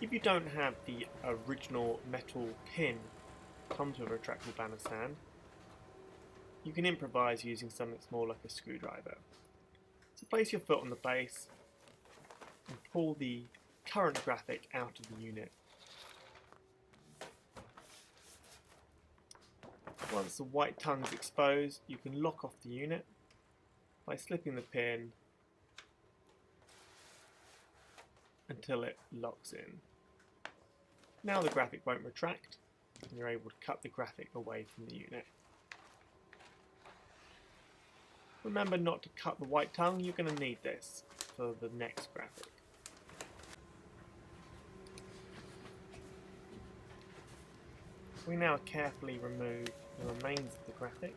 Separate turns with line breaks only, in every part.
If you don't have the original metal pin that comes with a retractable banner stand, you can improvise using something small like a screwdriver. So place your foot on the base and pull the current graphic out of the unit. Once the white tongue is exposed, you can lock off the unit by slipping the pin until it locks in. Now the graphic won't retract and you're able to cut the graphic away from the unit. Remember not to cut the white tongue, you're going to need this for the next graphic. We now carefully remove the remains of the graphic.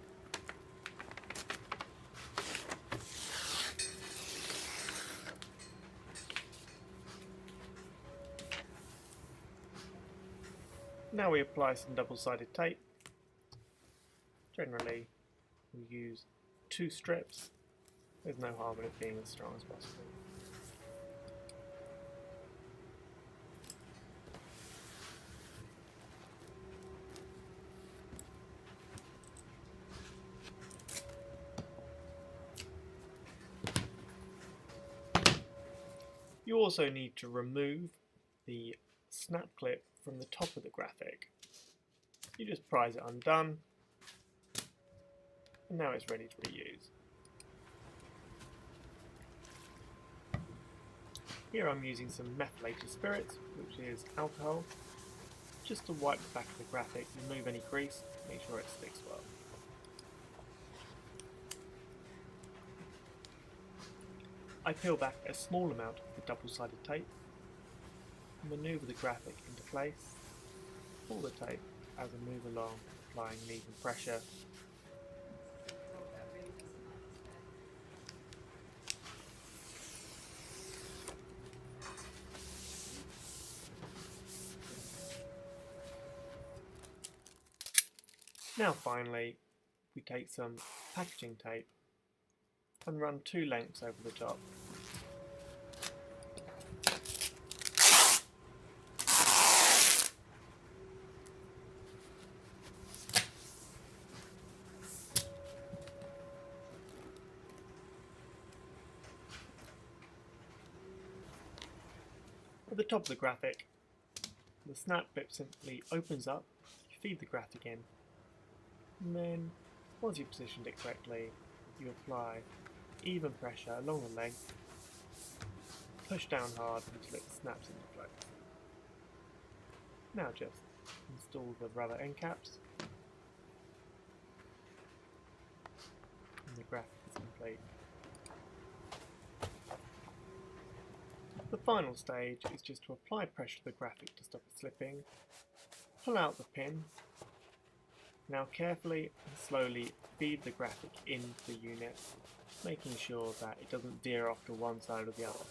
Now we apply some double-sided tape. Generally, we use 2 strips. There's no harm in it being as strong as possible. You also need to remove the snap clip from the top of the graphic. You just prise it undone, and now it's ready to reuse. Here I'm using some methylated spirits, which is alcohol, just to wipe the back of the graphic, remove any grease, make sure it sticks well. I peel back a small amount of the double-sided tape, manoeuvre the graphic into place, pull the tape as I move along, applying an even pressure. Now finally, we take some packaging tape and run 2 lengths over the top. At the top of the graphic, the snap bit simply opens up, you feed the graphic in, and then once you've positioned it correctly, you apply even pressure along the length, push down hard until it snaps into place. Now just install the rubber end caps, and the graphic is complete. The final stage is just to apply pressure to the graphic to stop it slipping, pull out the pin, now carefully and slowly feed the graphic into the unit, making sure that it doesn't veer off to one side or the other.